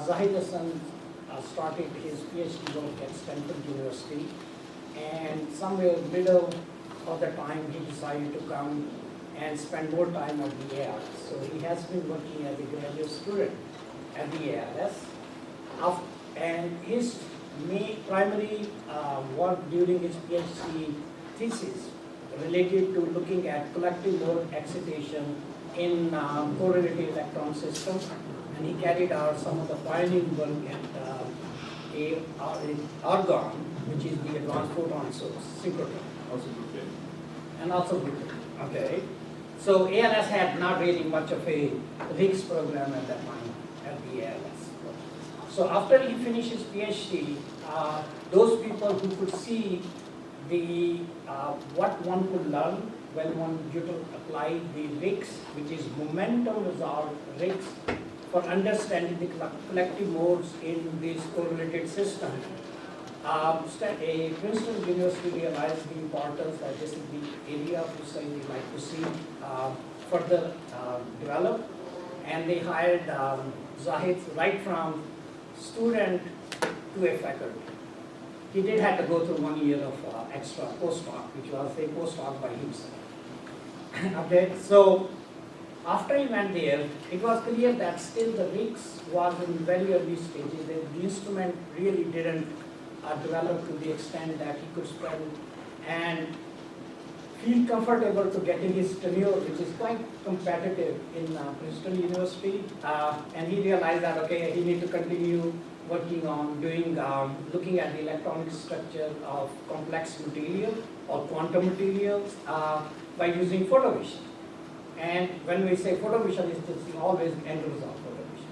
Zahid Hasan started his PhD work at Stanford University, and somewhere middle of the time he decided to come and spend more time on the ALS. So he has been working as a graduate student at the ALS. And his primary work during his PhD thesis related to looking at collective mode excitation in correlated electron systems. And he carried out some of the pioneering work at argon, which is the advanced photon source, synchrotron. Also good. And also Berkeley. Okay. So ALS had not really much of a RIGS program at that time at the ALS. So after he finished his PhD, those people who could see the what one could learn when one applied the RIGS, which is momentum resolved RIGS, for understanding the collective modes in these correlated systems. Princeton University realized the importance that this is the area of research they like to see further develop, and they hired Zahid right from student to a faculty. He did have to go through 1 year of extra postdoc, which was a postdoc by himself. Okay, so after he went there, it was clear that still the RIGS was in very early stages. The instrument really didn't develop to the extent that he could spend and feel comfortable to getting his tenure, which is quite competitive in Princeton University. And he realized that, okay, he needs to continue working on doing, looking at the electronic structure of complex material or quantum materials by using photovision. And when we say photovision, it's always end result photovision.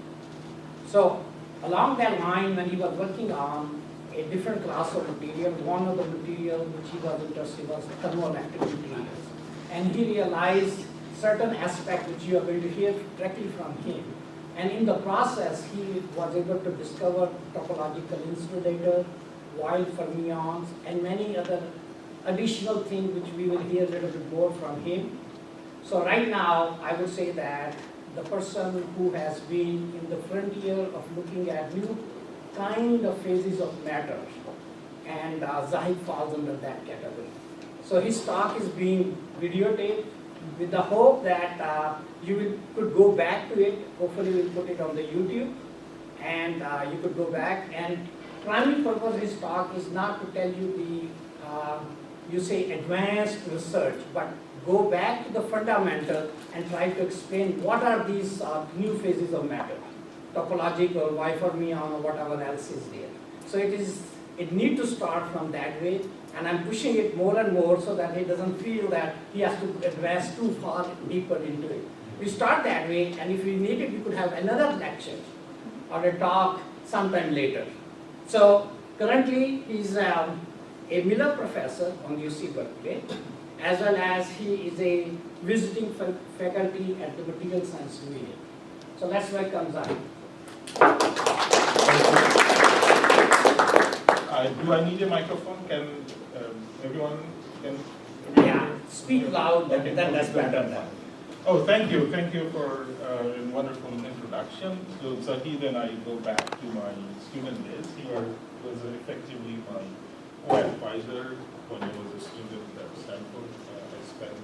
So along that line, when he was working on a different class of material, one of the materials which he was interested in was thermoelectric materials. And he realized certain aspects which you are going to hear directly from him. And in the process, he was able to discover topological insulator, Weyl fermions, and many other additional things which we will hear a little bit more from him. So right now, I would say that the person who has been in the frontier of looking at new kind of phases of matter, and Zahid falls under that category. So his talk is being videotaped with the hope that you could go back to it. Hopefully we'll put it on the YouTube, and you could go back. And primary purpose of his talk is not to tell you the, you say, advanced research, but go back to the fundamental and try to explain what are these new phases of matter, topological, Y fermion, or whatever else is there. So it needs to start from that way, and I'm pushing it more and more so that he doesn't feel that he has to advance too far deeper into it. We start that way, and if we need it, we could have another lecture or a talk sometime later. So currently, he's a Miller professor on UC Berkeley, as well as he is a visiting faculty at the Material Science Division. So let's welcome Zahid. Do I need a microphone? Can everyone? Yeah, speak loud, then that's better. Oh, thank you for a wonderful introduction. So Zahid and I go back to my student days. He was effectively my co-advisor when I was a student at Stanford. I spent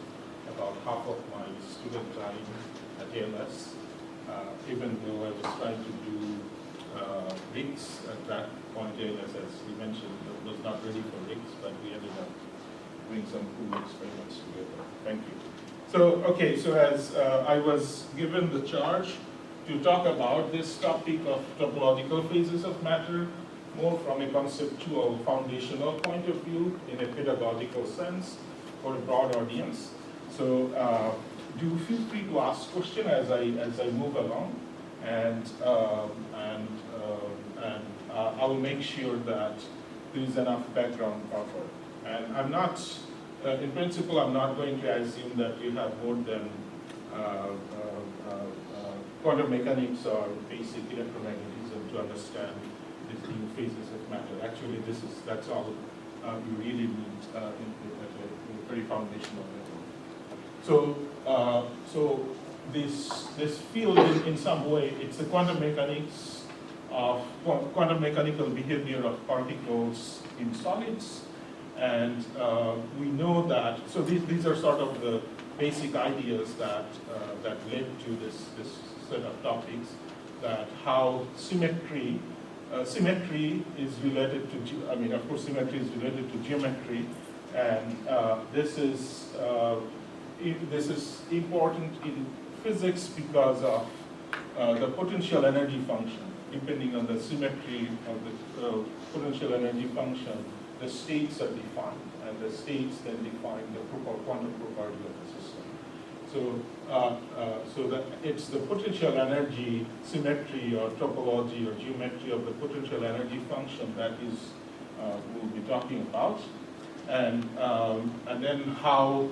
about half of my student time at ALS, even though I was trying to do RIGS at that point. ALS, as we mentioned, was not ready for RIGS, but we ended up doing some cool experiments together. Thank you. So, okay, so as I was given the charge to talk about this topic of topological phases of matter, more from a conceptual, foundational point of view, in a pedagogical sense, for a broad audience. So, do feel free to ask questions as I move along, and I will make sure that there is enough background cover. And I'm not, in principle, I'm not going to assume that you have more than quantum mechanics or basic electromagnetism to understand these new phases of matter. Actually, that's all you really need at a very foundational level. So this field, in some way, it's the quantum mechanics of quantum mechanical behavior of particles in solids. And we know that, so these are sort of the basic ideas that led to this set of topics, that how symmetry is related to, of course symmetry is related to geometry, and this is important in physics because of the potential energy function. Depending on the symmetry of the potential energy function, the states are defined, and the states then define the quantum property of the system. So that it's the potential energy symmetry or topology or geometry of the potential energy function that is we'll be talking about, and then how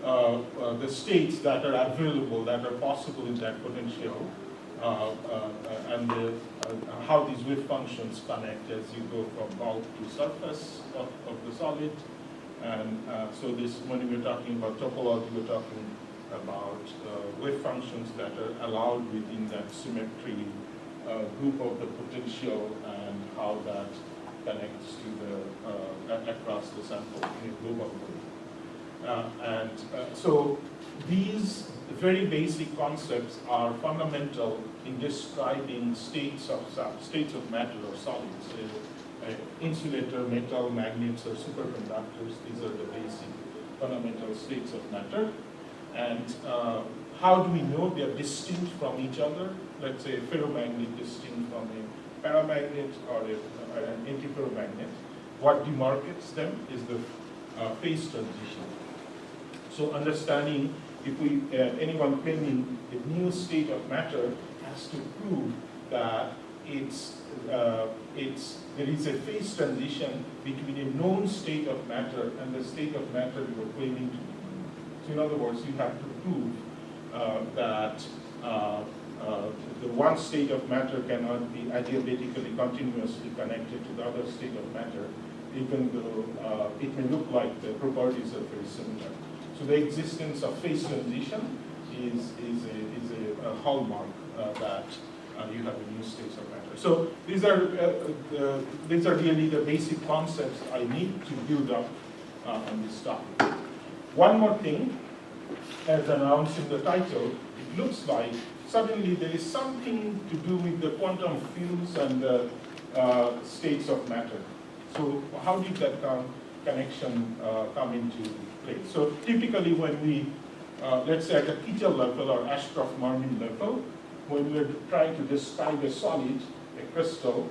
the states that are available, that are possible in that potential, and how these wave functions connect as you go from bulk to surface of the solid. And so this, when we're talking about topology, we're talking about wave functions that are allowed within that symmetry group of the potential, and how that connects to the across the sample in a global way. So these very basic concepts are fundamental in describing states of matter or solids. Insulator, metal, magnets, or superconductors, these are the basic fundamental states of matter. And how do we know they are distinct from each other? Let's say a ferromagnet distinct from a paramagnet or an antiferromagnet. What demarcates them is the phase transition. So understanding, if anyone claiming a new state of matter has to prove that there is a phase transition between a known state of matter and the state of matter you are claiming to be. So in other words, you have to prove that the one state of matter cannot be adiabatically continuously connected to the other state of matter, even though it may look like the properties are very similar. So the existence of phase transition is a hallmark that you have a new states of matter. So these are really the basic concepts I need to build up on this topic. One more thing, as announced in the title, it looks like suddenly there is something to do with the quantum fields and the states of matter. So how did that connection come into play? So typically when we, let's say at a Kittel level or Ashcroft-Marmin level, when we're trying to describe a solid, a crystal,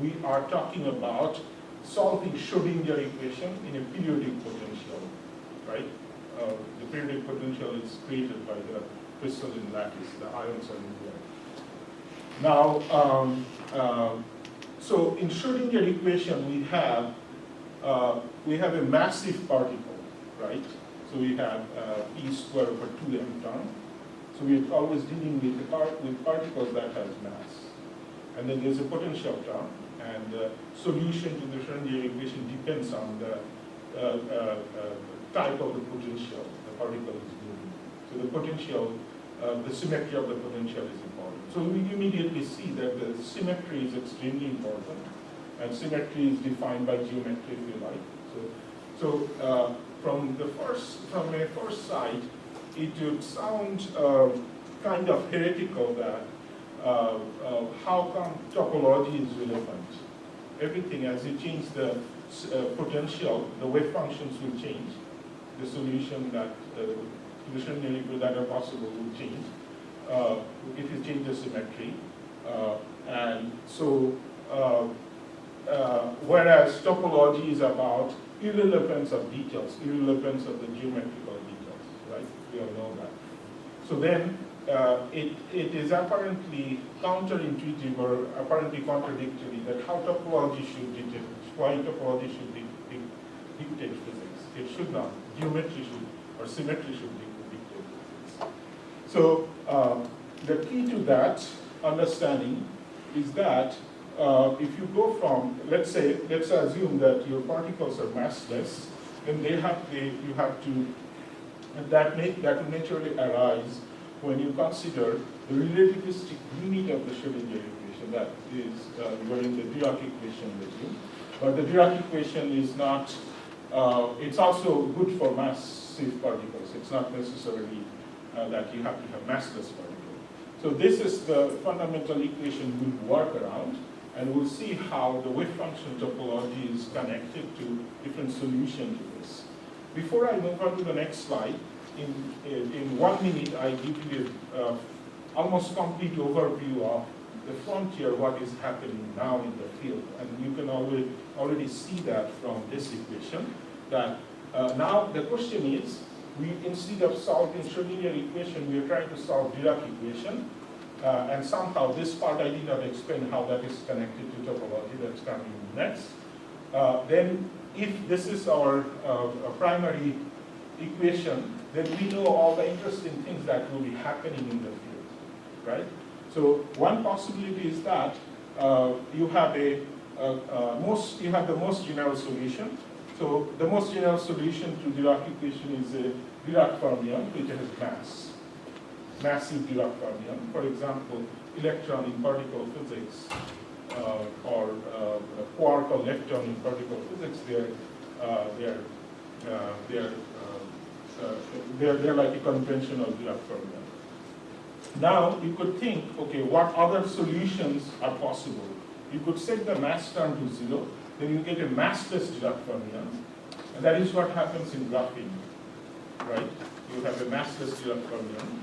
we are talking about solving Schrodinger equation in a periodic potential, right? The periodic potential is created by the crystalline lattice, the ions are in there. Now, so in Schrodinger equation we have a massive particle, right? So we have E squared over 2m term. So we're always dealing with particles that has mass. And then there's a potential term, and the solution to the Schrodinger equation depends on the type of the potential the particle is moving. So the potential, the symmetry of the potential is important. So we immediately see that the symmetry is extremely important, and symmetry is defined by geometry, if you like. So from a first sight, it would sound kind of heretical that how come topology is relevant? Everything, as you change the potential, the wave functions will change. The solution that that are possible will change if you change the symmetry. And so, whereas topology is about irrelevance of details, irrelevance of the geometrical details, right? We all know that. So then, it is apparently counterintuitive or apparently contradictory that how topology should dictate, why topology should dictate physics. It should not. Geometry should, or symmetry should dictate physics. So the key to that understanding is that if you go from, let's assume that your particles are massless, then that will naturally arise when you consider the relativistic unit of the Schrodinger equation. that is, we're in the Dirac equation regime. But the Dirac equation is not, it's also good for massive particles. It's not necessarily that you have to have massless particles. So this is the fundamental equation we work around, and we'll see how the wave function topology is connected to different solutions to this. Before I move on to the next slide, in 1 minute I give you almost complete overview of the frontier, what is happening now in the field. And you can already see that from this equation, that now the question is, instead of solving Schrodinger equation, we are trying to solve Dirac equation. And somehow this part I did not explain how that is connected to topology. That's coming next. Then if this is our primary equation, then we know all the interesting things that will be happening in the field, right? So one possibility is that you have the most general solution. So the most general solution to Dirac equation is a Dirac fermion, which has mass. Massive Dirac fermion. For example, electron in particle physics, or quark or lepton in particle physics, they're like a conventional Dirac fermion. Now you could think, okay, what other solutions are possible? You could set the mass term to 0, then you get a massless Dirac fermion, and that is what happens in graphene, right? You have a massless Dirac fermion.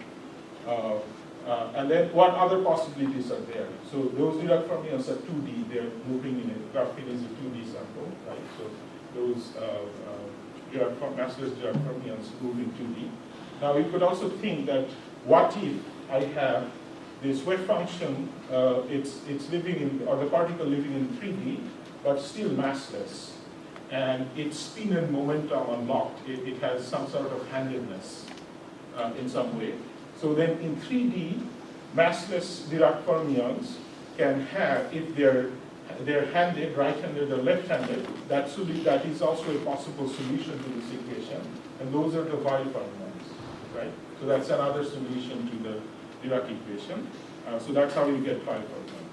And then what other possibilities are there? So those Dirac fermions are 2D, they're moving in a, graphene is a 2D sample, right? So those massless Dirac fermions move in 2D. Now you could also think that, what if I have this wave function, it's living in, or the particle living in 3D, but still massless. And its spin and momentum unlocked. It has some sort of handedness in some way. So then in 3D, massless Dirac fermions can have, if they're handed, right-handed or left-handed, that is also a possible solution to this equation. And those are the Weyl fermions, right? So that's another solution to the Dirac equation. So that's how you get Weyl fermion.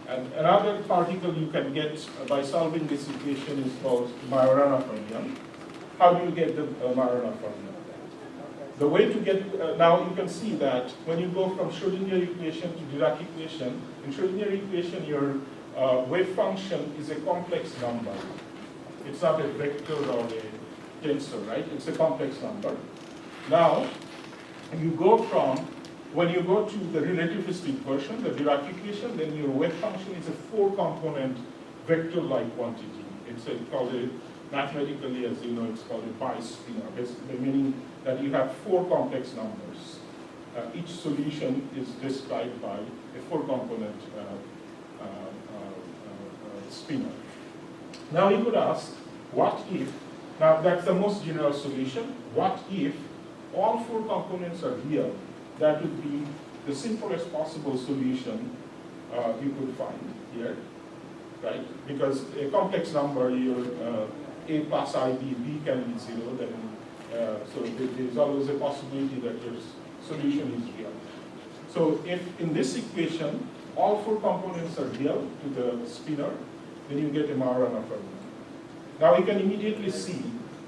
And another particle you can get by solving this equation is called Majorana fermion. How do you get the Majorana fermion? The way to get, now you can see that when you go from Schrodinger equation to Dirac equation, in Schrodinger equation your wave function is a complex number. It's not a vector or a tensor, right? It's a complex number. Now, you go from, when you go to the relativistic version, the Dirac equation, then your wave function is a 4-component vector-like quantity. It's called a, mathematically, as you know, it's called a bispinor, basically meaning that you have 4 complex numbers. Each solution is described by a 4-component spinor. Now you could ask, what if, now that's the most general solution, what if all 4 components are real? That would be the simplest possible solution you could find here, right? Because a complex number, your a plus ib, b can be 0, then so there's always a possibility that your solution is real. So if in this equation, all 4 components are real to the spinor, then you get a Majorana fermion. Now you can immediately see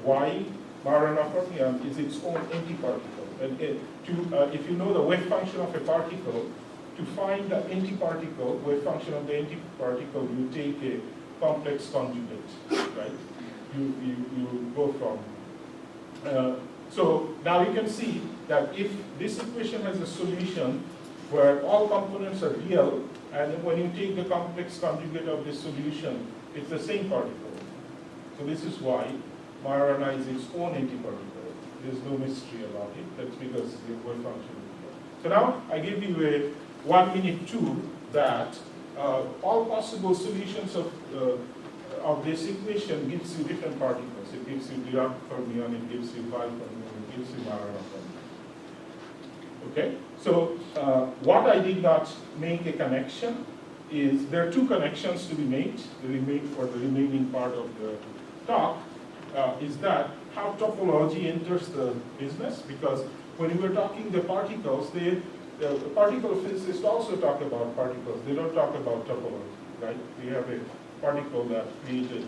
why Majorana fermion is its own antiparticle. And if you know the wave function of a particle, to find the antiparticle, wave function of the antiparticle, you take a complex conjugate, right? You go from. So now you can see that if this equation has a solution where all components are real, and when you take the complex conjugate of this solution, it's the same particle. So this is why Majorana is its own antiparticle. There's no mystery about it. That's because the wave function is real. So now I give you a 1-minute tour that all possible solutions of this equation gives you different particles. It gives you Dirac fermion, it gives you Weyl fermion, it gives you Majorana fermion. Okay? So what I did not make a connection is, there are 2 connections to be made for the remaining part of the talk, is that how topology enters the business, because when we were talking the particles, particle physicists also talk about particles. They don't talk about topology, right? We have a particle that created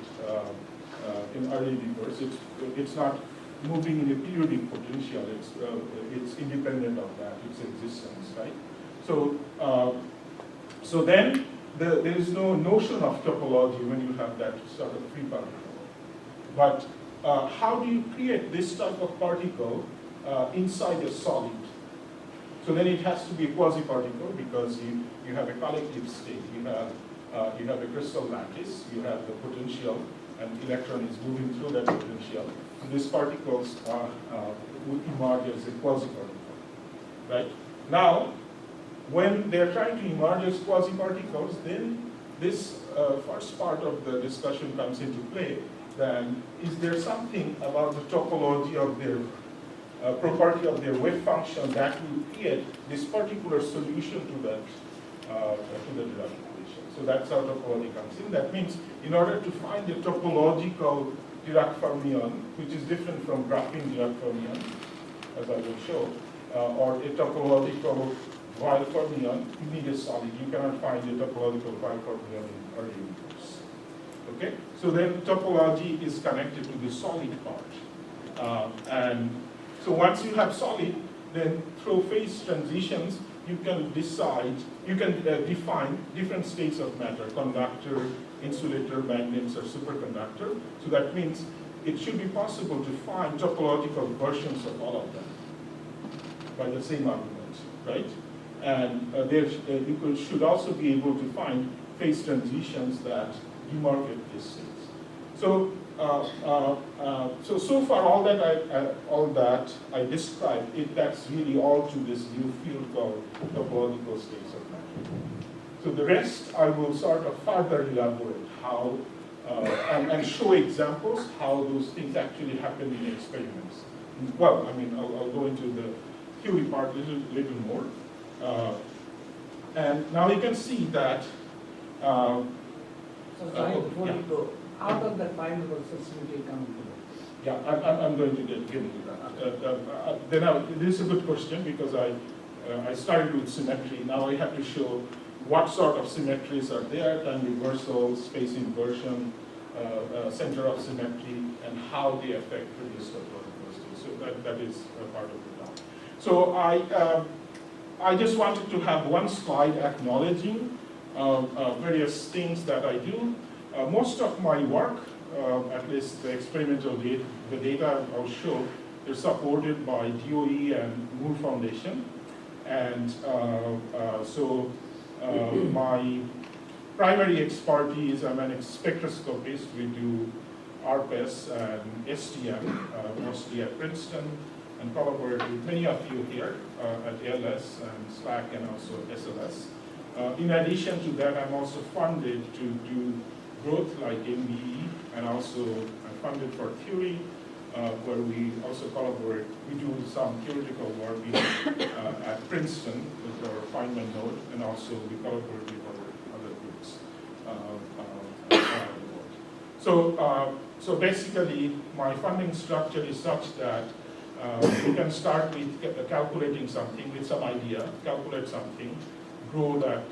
in early universe. It's not moving in a periodic potential. It's independent of that, its existence, right? So, so then there is no notion of topology when you have that sort of free particle. But how do you create this type of particle inside a solid? So then it has to be a quasi-particle because you have a collective state. You have a crystal lattice. You have the potential, and electron is moving through that potential. And these particles would emerge as a quasi-particle, right? Now, when they're trying to emerge as quasi-particles, then this first part of the discussion comes into play. Then, is there something about the topology of their property of their wave function that will create this particular solution to the Dirac equation? So that's how topology comes in. That means, in order to find a topological Dirac fermion, which is different from graphene Dirac fermion, as I will show, or a topological Weyl fermion, you need a solid. You cannot find a topological Weyl fermion in early universe. Okay? So then topology is connected to the solid part. And so once you have solid, then through phase transitions, you can decide, you can define different states of matter, conductor, insulator, magnets, or superconductor. So that means it should be possible to find topological versions of all of them by the same argument, right? And you should also be able to find phase transitions that demarcate these states. So, so far all that I described, that's really all to this new field called topological states of matter. So the rest I will sort of further elaborate how and show examples how those things actually happen in experiments. Well, I mean, I'll go into the theory part a little more. And now you can see that. So, sorry, before you go, how does that find-able sensitivity come to? Yeah, I'm going to get into that. This is a good question because I started with symmetry. Now I have to show what sort of symmetries are there, time reversal, space inversion, center of symmetry, and how they affect previous topological states. So that is a part of the talk. So I just wanted to have one slide acknowledging various things that I do. Most of my work, at least the experimental data, the data I'll show, is supported by DOE and Moore Foundation. And so my primary expertise, I'm an spectroscopist. We do RPES and STM, mostly at Princeton, and collaborate with many of you here at ALS and SLAC and also SLS. In addition to that, I'm also funded to do growth like MBE, and also I'm funded for theory, where we also collaborate. We do some theoretical work at Princeton with our Feynman node, and also we collaborate with other groups around the world. So basically, my funding structure is such that we can start with calculating something with some idea, calculate something, grow that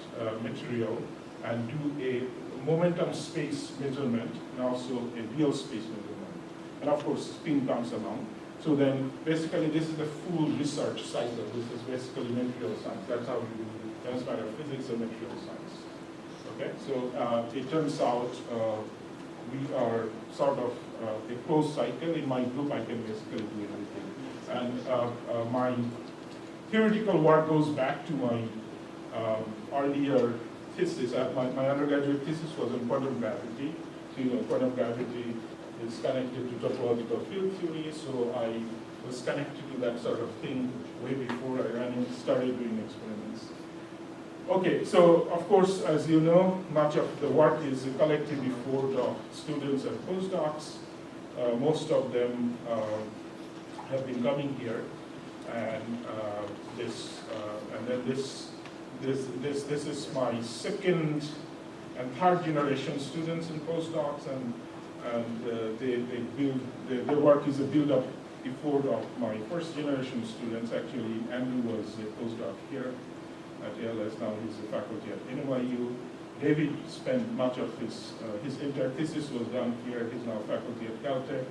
material, and do a momentum space measurement, and also a real space measurement. And of course, spin comes along. So then, basically, this is the full research cycle. This is basically material science. That's how we do transfer of physics and material science. Okay, so it turns out we are sort of a closed cycle. In my group, I can basically do everything. And my theoretical work goes back to my earlier thesis. My undergraduate thesis was on quantum gravity. So, quantum gravity is connected to topological field theory, so I was connected to that sort of thing way before I started doing experiments. Okay, so of course, as you know, much of the work is a collective effort of students and postdocs. Most of them have been coming here, and then this is my second and third generation students and postdocs, and their work is a build-up effort of my first generation students. Actually, Andrew was a postdoc here, at ALS. Now he's a faculty at NYU. David spent much of his entire thesis was done here. He's now faculty at Caltech,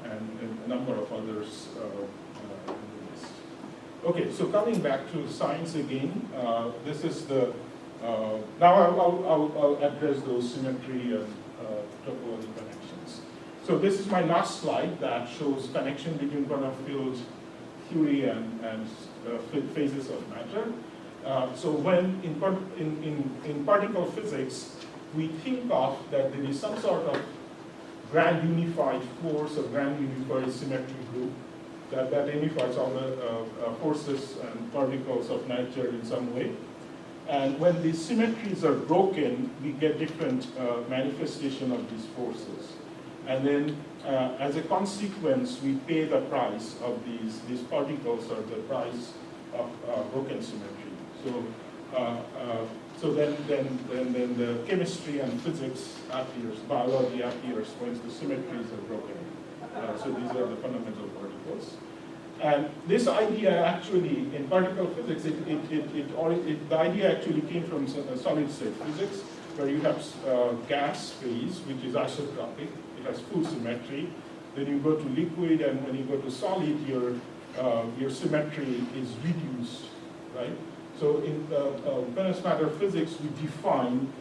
and a number of others in the list. Okay, so coming back to science again, this is the, now I'll address those symmetry and topology connections. So this is my last slide that shows connection between quantum field theory and phases of matter. So when in particle physics, we think of that there is some sort of grand unified force or grand unified symmetry group that unifies all the forces and particles of nature in some way. And when these symmetries are broken, we get different manifestation of these forces. And then as a consequence, we pay the price of these particles or the price of broken symmetry. So then the chemistry and physics appears, biology appears once the symmetries are broken. So these are the fundamental particles. And this idea actually, in particle physics, the idea actually came from solid state physics, where you have gas phase, which is isotropic. It has full symmetry. Then you go to liquid, and when you go to solid, your symmetry is reduced, right? So in condensed matter physics, we define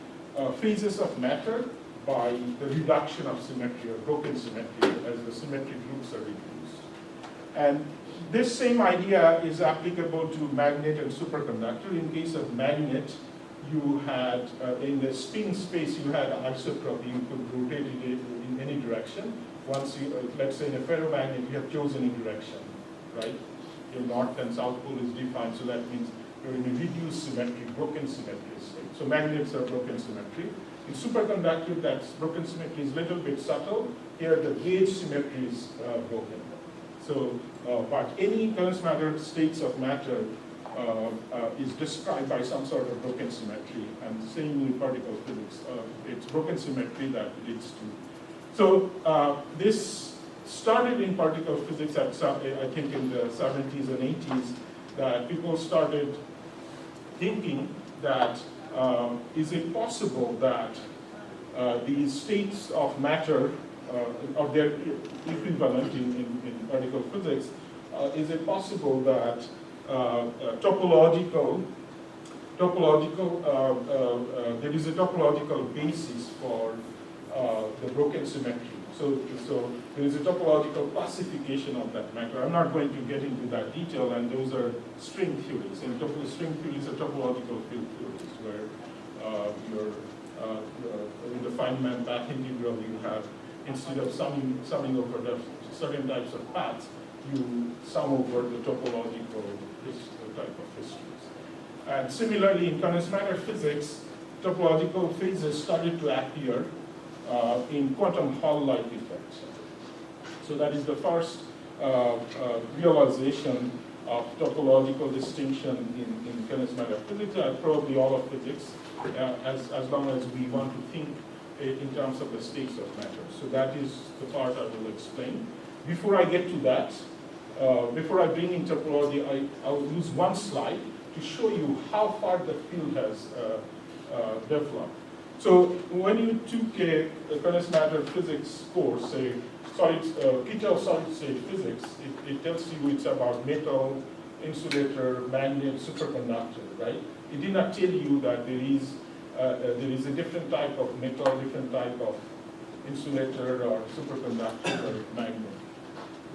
phases of matter by the reduction of symmetry or broken symmetry as the symmetry groups are reduced. And this same idea is applicable to magnet and superconductor. In case of magnet, you had, in the spin space, you had isotropy. You could rotate it in any direction. Once you, let's say in a ferromagnet, you have chosen a direction, right? Your north and south pole is defined, so that means you're in a reduced symmetry, broken symmetry state. So magnets are broken symmetry. In superconductor, that broken symmetry is a little bit subtle. Here, the gauge symmetry is broken. So, but any condensed matter states of matter is described by some sort of broken symmetry, and same in particle physics. It's broken symmetry that leads to. So this started in particle physics at I think in the 70s and 80s, that people started thinking that is it possible that these states of matter or their equivalent in particle physics, is it possible that there is a topological basis for the broken symmetry. So there is a topological classification of that matter. I'm not going to get into that detail, and those are string theories. And string theories are topological field theories, where in the Feynman path integral, you have, instead of summing over the certain types of paths, you sum over the topological type of histories. And similarly, in condensed matter physics, topological phases started to appear in quantum Hall-like effects. So that is the first realization of topological distinction in condensed matter physics, and probably all of physics, as long as we want to think in terms of the states of matter. So that is the part I will explain. Before I get to that, before I bring in topology, I will use one slide to show you how far the field has developed. So when you took a condensed matter physics course, say Kittel solid state physics, it tells you it's about metal, insulator, magnet, superconductor, right? It did not tell you that there is a different type of metal, different type of insulator or superconductor or magnet.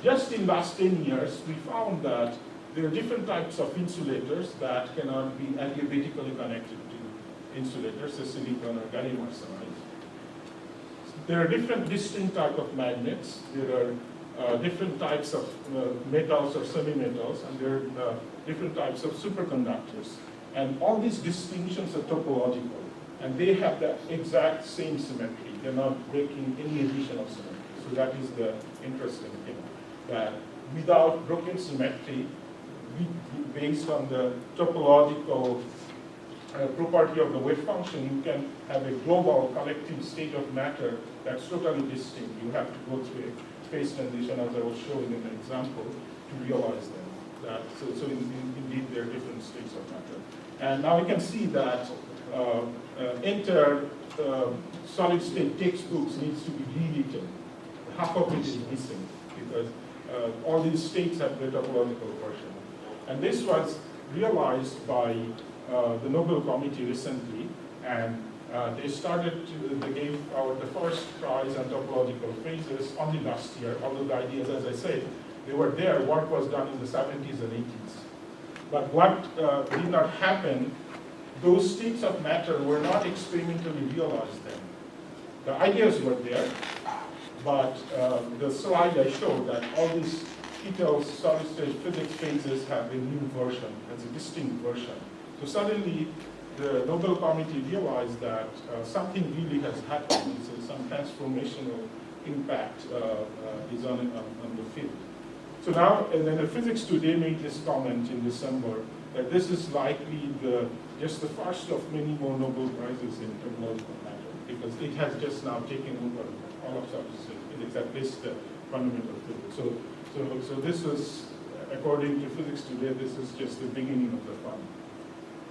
Just in last 10 years, we found that there are different types of insulators that cannot be adiabatically connected to insulators, the silicon or gallium arsenide. There are different distinct types of magnets. There are different types of metals or semimetals, and there are different types of superconductors. And all these distinctions are topological, and they have the exact same symmetry. They're not breaking any additional symmetry. So that is the interesting thing, that without broken symmetry, based on the topological property of the wave function, you can have a global collective state of matter that's totally distinct. You have to go through a phase transition, as I was showing in an example, to realize them. So indeed, there are different states of matter. And now we can see that solid state textbooks needs to be rewritten. Half of it is missing because all these states have the topological version. And this was realized by the Nobel Committee recently, and they gave out the first prize on topological phases only last year, although the ideas, as I said, they were there, work was done in the 70s and 80s. But what did not happen, those states of matter were not experimentally realized then. The ideas were there, but the slide I showed that all these Kittel's solid state physics phases have a new version, as a distinct version. So suddenly, the Nobel Committee realized that something really has happened. So some transformational impact is on the field. So now, and then the Physics Today made this comment in December that this is likely just the first of many more Nobel Prizes in topological matter, because it has just now taken over all of solid state physics, at least the fundamental physics. So this is, according to Physics Today, this is just the beginning of the fun.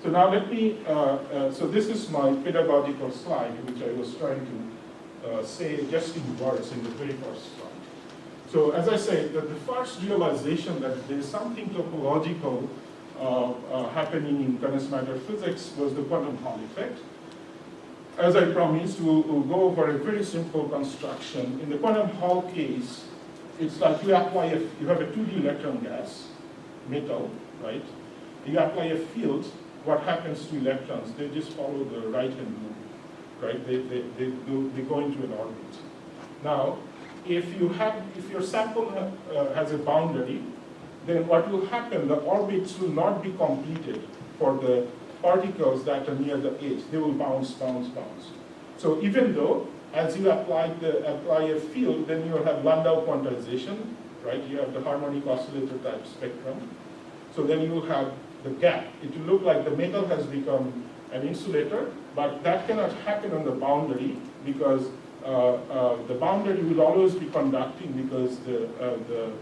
So now let me, so this is my pedagogical slide, which I was trying to say just in words in the very first slide. So as I said, the first realization that there is something topological happening in condensed matter physics was the quantum Hall effect. As I promised, we'll go over a very simple construction. In the quantum Hall case, it's like you have a 2D electron gas, metal, right? You apply a field. What happens to electrons? They just follow the right-hand rule, right? They go into an orbit. Now, if your sample has a boundary, then what will happen? The orbits will not be completed for the particles that are near the edge. They will bounce, bounce, bounce. So even though, as you apply a field, then you have Landau quantization, right? You have the harmonic oscillator type spectrum. So then you will have the gap. It will look like the metal has become an insulator, but that cannot happen on the boundary because the boundary will always be conducting because the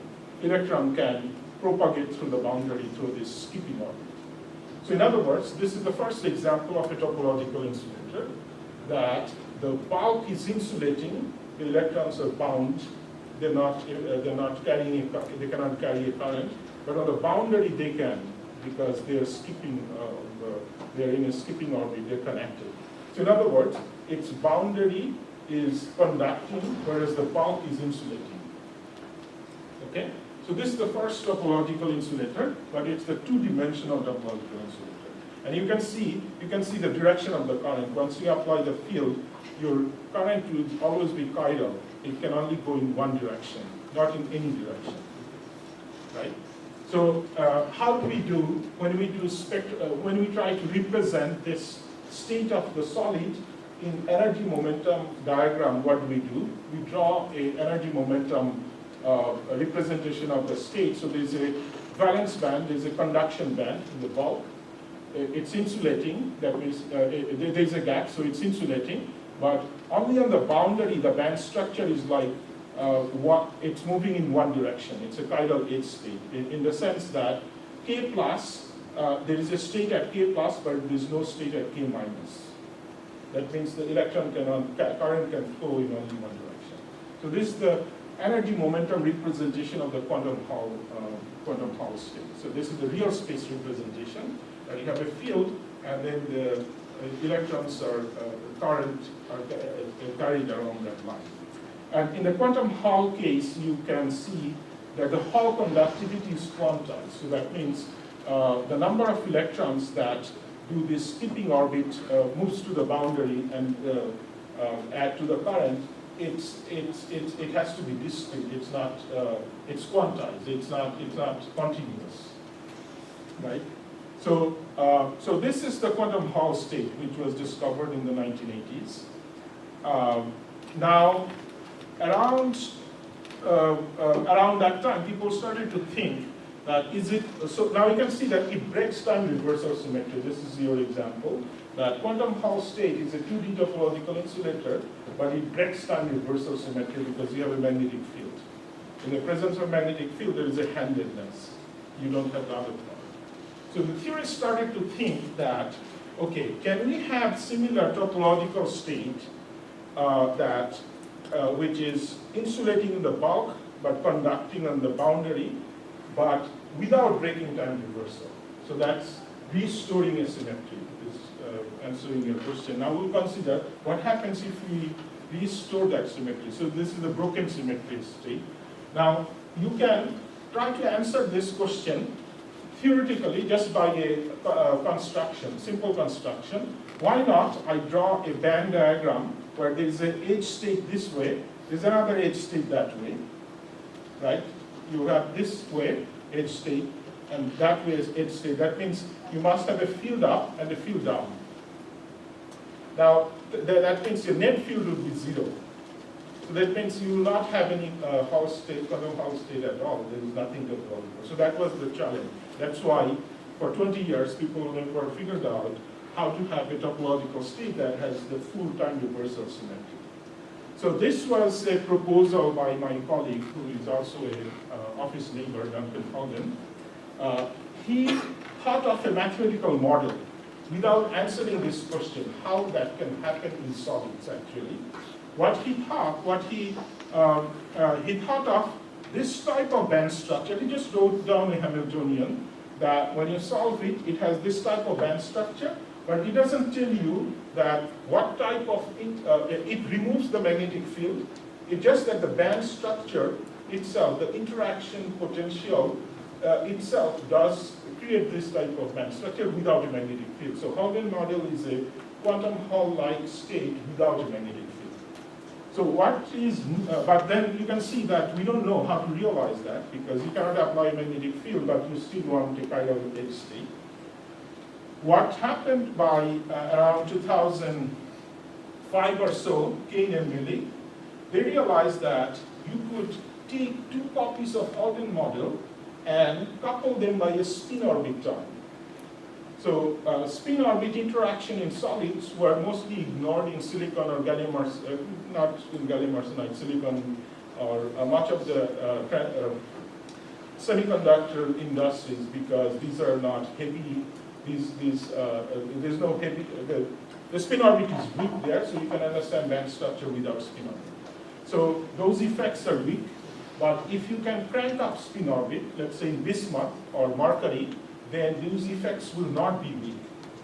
electron can propagate through the boundary through this skipping orbit. So in other words, this is the first example of a topological insulator, that the bulk is insulating, the electrons are bound, they cannot carry a current, but on the boundary they can, because they are skipping, they are in a skipping orbit, they're connected. So in other words, its boundary is conducting, whereas the bulk is insulating. Okay? So this is the first topological insulator, but it's the two-dimensional topological insulator. And you can see the direction of the current. Once you apply the field, your current will always be chiral. It can only go in one direction, not in any direction. Right? So how do we do when we try to represent this state of the solid in energy momentum diagram? What do? We draw a energy momentum representation of the state. So there's a valence band, there's a conduction band in the bulk. It's insulating, that means there's a gap, so it's insulating, but only on the boundary the band structure is like it's moving in one direction. It's a chiral edge state in the sense that K plus, there is a state at K plus, but there's no state at K minus. That means the electron current can flow in only one direction. So this is the energy momentum representation of the quantum Hall state. So this is the real space representation. You have a field, and then the electrons are current are carried along that line. And in the quantum Hall case, you can see that the Hall conductivity is quantized. So that means the number of electrons that do this skipping orbit moves to the boundary and add to the current. It has to be discrete. It's not. It's quantized. It's not continuous. Right. So so this is the quantum Hall state, which was discovered in the 1980s. Now, around that time, people started to think that so now you can see that it breaks time reversal symmetry. This is your example. That quantum Hall state is a 2D topological insulator, but it breaks time reversal symmetry because you have a magnetic field. In the presence of magnetic field, there is a handedness. You don't have the other part. So the theorists started to think that, okay, can we have similar topological state which is insulating in the bulk but conducting on the boundary, but without breaking time reversal? So that's restoring a symmetry, is answering your question. Now we'll consider what happens if we restore that symmetry. So this is the broken symmetry state. Now you can try to answer this question theoretically just by a construction, simple construction. Why not I draw a band diagram where there is an edge state this way, there's another edge state that way, right? You have this way, edge state, and that way is edge state. That means you must have a field up and a field down. Now, that means your net field would be 0. So that means you will not have any Hall state, quantum Hall state at all. There is nothing to follow. So that was the challenge. That's why for 20 years people never figured out how to have a topological state that has the full time reversal symmetry. So this was a proposal by my colleague, who is also an office neighbor, Duncan Hogan. He thought of a mathematical model without answering this question, how that can happen in solids actually. He thought of this type of band structure. He just wrote down a Hamiltonian that when you solve it, it has this type of band structure, but it doesn't tell you that what type of, it removes the magnetic field. It's just that the band structure itself, the interaction potential itself does create this type of band structure without a magnetic field. So Hogan model is a quantum Hall-like state without a magnetic field. So what is, but then you can see that we don't know how to realize that, because you cannot apply a magnetic field, but you still want a chiral edge state. What happened by around 2005 or so, Kane and Millie, they realized that you could take 2 copies of Hogan model and couple them by a spin orbit time. So spin orbit interaction in solids were mostly ignored in silicon or gallium arsenide, not in gallium arsenide, silicon, or much of the semiconductor industries, because these are not heavy. There's no heavy. The spin orbit is weak there, so you can understand band structure without spin orbit. So those effects are weak. But if you can crank up spin orbit, let's say in bismuth or mercury, then these effects will not be weak.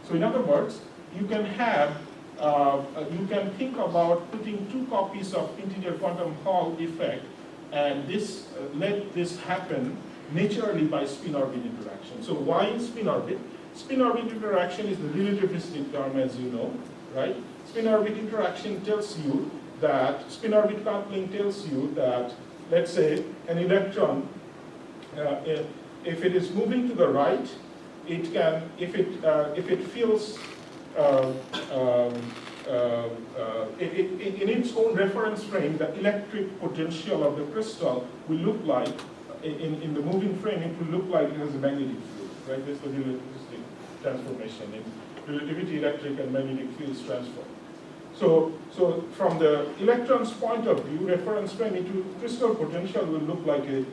So in other words, you can have, you can think about putting 2 copies of integer quantum Hall effect, and this let this happen naturally by spin orbit interaction. So why spin orbit? Spin orbit interaction is the relativistic term, as you know, right? Spin orbit interaction tells you that, spin orbit coupling tells you that, let's say an electron, if it is moving to the right, it can, if it feels in its own reference frame, the electric potential of the crystal will look like, in the moving frame, it will look like it has a magnetic field, right? That's the relativistic transformation in relativity, electric and magnetic fields transform. So from the electron's point of view, reference frame into crystal potential will look like a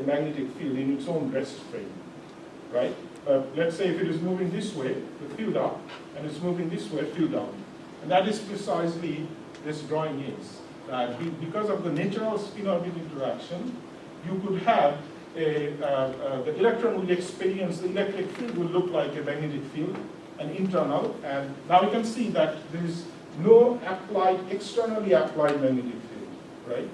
magnetic field in its own rest frame, right? Let's say if it is moving this way, the field up, and it's moving this way, field down. And that is precisely this drawing is. That because of the natural spin-orbit interaction, you could have the electron will experience, the electric field will look like a magnetic field, an internal, and now you can see that there is no externally applied magnetic field, right?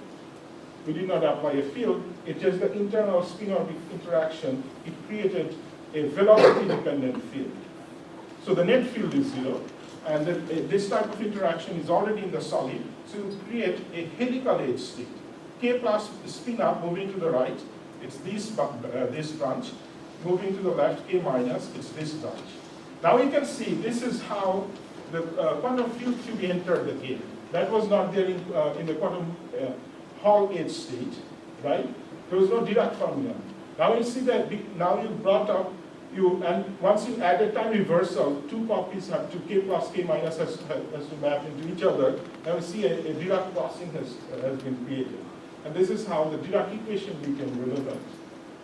We did not apply a field, it's just the internal spin-orbit interaction, it created a velocity-dependent field. So the net field is 0, and this type of interaction is already in the solid, so you create a helical edge state. K plus spin up, moving to the right, it's this branch, moving to the left, K minus, it's this branch. Now you can see this is how the quantum field theory entered the game. That was not there in the quantum Hall edge state, right? There was no Dirac fermion. Now you see that, now you brought up, and once you add a time reversal, 2 copies have to, K plus K minus has to map into each other. Now you see a Dirac crossing has been created. And this is how the Dirac equation became relevant.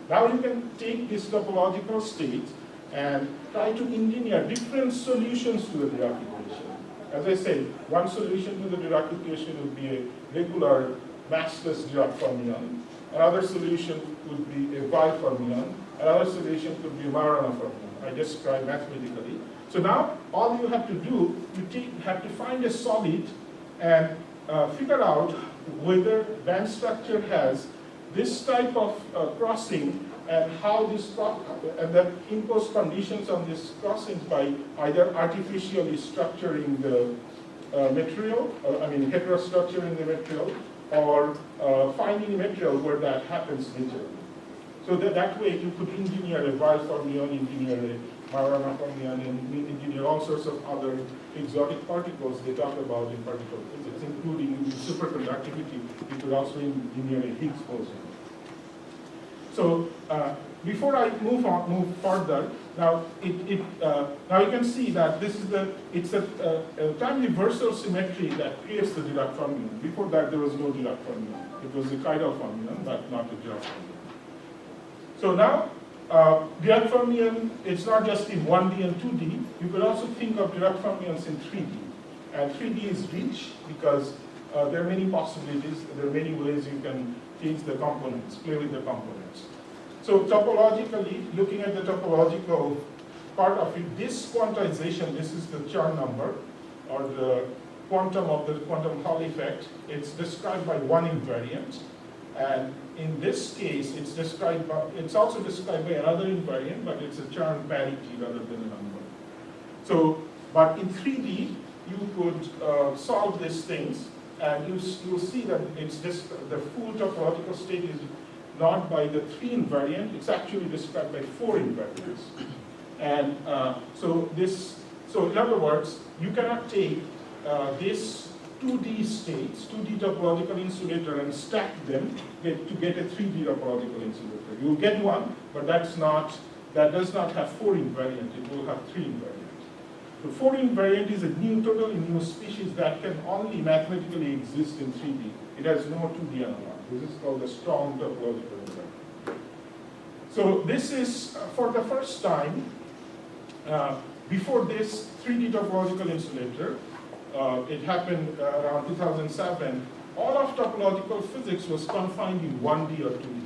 Now you can take this topological state and try to engineer different solutions to the Dirac equation. As I said, one solution to the Dirac equation would be a regular massless Dirac fermion. Another solution would be a Weyl fermion. Another solution could be a Majorana fermion. I described mathematically. So now all you have to do, you have to find a solid and figure out whether band structure has this type of crossing and how this and then impose conditions on this crossing by either artificially structuring the material, heterostructure in the material, or finding material where that happens naturally. So that way you could engineer a Weyl fermion, engineer a Majorana fermion, and engineer all sorts of other exotic particles they talk about in particle physics, including superconductivity. You could also engineer a Higgs boson. So before I move further, now now you can see that this is it's a time reversal symmetry that creates the Dirac fermion. Before that, there was no Dirac fermion. It was a chiral fermion, but not a Dirac fermion. So now, Dirac fermion, it's not just in 1D and 2D. You could also think of Dirac fermions in 3D. And 3D is rich because there are many possibilities. There are many ways you can change the components, play with the components. So topologically, looking at the topological part of it, this quantization, this is the Chern number, or the quantum of the quantum Hall effect. It's described by one invariant. And in this case, it's also described by another invariant, but it's a Chern parity rather than a number. So, but in 3D, you could solve these things, and you'll see that it's just the full topological state is not by the 3 invariant, it's actually described by 4 invariants. And so in other words, you cannot take this 2D states, 2D topological insulator, and stack them to get a 3D topological insulator. You'll get one, but that does not have 4 invariant, it will have 3 invariant. The 4 invariant is a totally new species that can only mathematically exist in 3D. It has no 2D analog. This is called the strong topological invariant. So this is, for the first time, before this 3D topological insulator, it happened around 2007, all of topological physics was confined in 1D or 2D.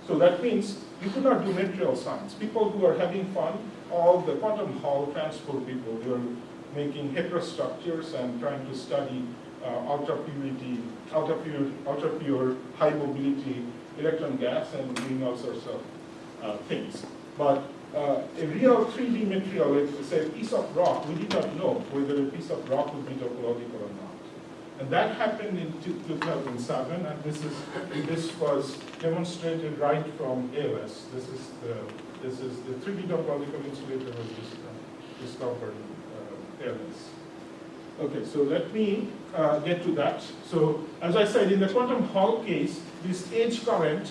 So that means you could not do material science. People who are having fun, all the quantum Hall transport people, they are making heterostructures and trying to study ultra pure, high mobility electron gas and doing all sorts of things. But a real 3D material, let's say a piece of rock, we did not know whether a piece of rock would be topological or not. And that happened in 2007, and this was demonstrated right from ALS. This is the 3D topological insulator was discovered in ALS. Okay, so let me get to that. So as I said, in the quantum Hall case, this edge current,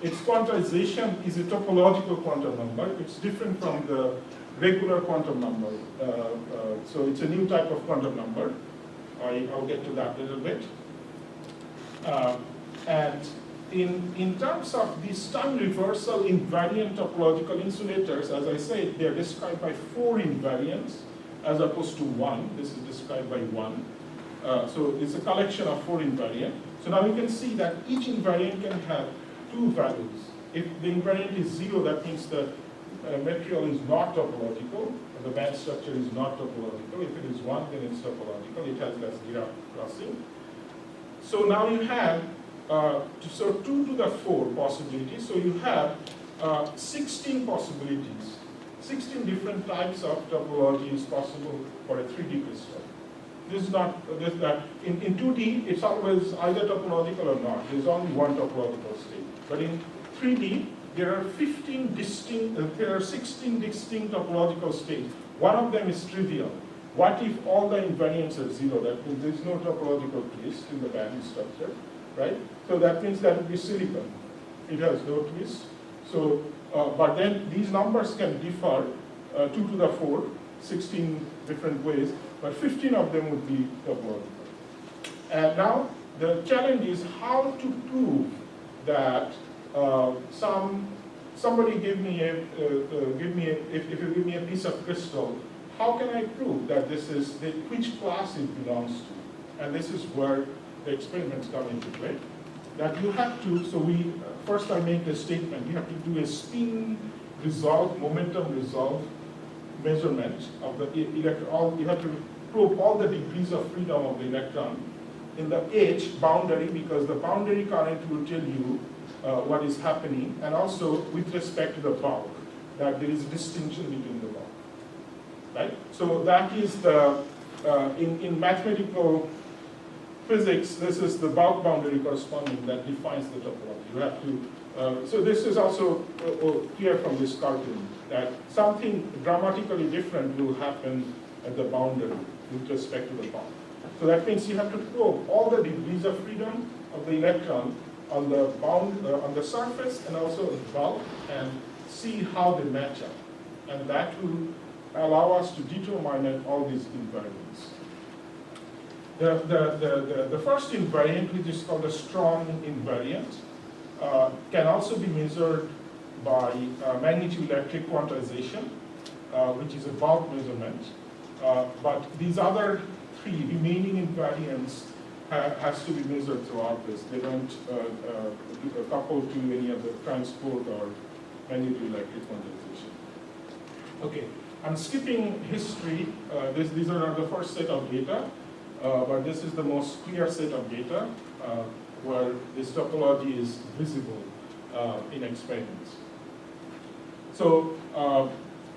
its quantization is a topological quantum number. It's different from the regular quantum number. So it's a new type of quantum number. I'll get to that a little bit. And in terms of these time reversal invariant topological insulators, as I said, they're described by 4 invariants as opposed to 1. This is described by 1. So it's a collection of 4 invariants. So now you can see that each invariant can have 2 values. If the invariant is 0, that means the material is not topological, the band structure is not topological. If it is 1, then it's topological. It has less Dirac crossing. So now you have, 2 to the 4 possibilities. So you have 16 possibilities. 16 different types of topology is possible for a 3D crystal. This is not, in 2D, it's always either topological or not. There's only one topological state. But in 3D, there are 16 distinct topological states. One of them is trivial. What if all the invariants are 0? That means there's no topological twist in the band structure, right? So that means that would be silicon. It has no twist. So, but then these numbers can differ 2 to the 4, 16 different ways, but 15 of them would be topological. And now the challenge is how to prove that some somebody if you give me a piece of crystal, how can I prove that which class it belongs to? And this is where the experiments come into play. That you have to, first I make the statement, you have to do a spin resolve, momentum resolve measurement of the electron. You have to probe all the degrees of freedom of the electron in the edge boundary, because the boundary current will tell you what is happening, and also with respect to the bulk, that there is a distinction between the bulk. Right? So that is the, in mathematical physics, this is the bulk boundary corresponding that defines the topology. You have to, so this is also clear from this cartoon, that something dramatically different will happen at the boundary with respect to the bulk. So that means you have to probe all the degrees of freedom of the electron on the on the surface and also the bulk, and see how they match up. And that will allow us to determine all these invariants. The first invariant, which is called a strong invariant, can also be measured by magnitude electric quantization, which is a bulk measurement. But these other three remaining invariants has to be measured throughout this. They don't couple to any of the transport or magnitude electric quantization. Okay, I'm skipping history. These are the first set of data, but this is the most clear set of data where this topology is visible in experiments. So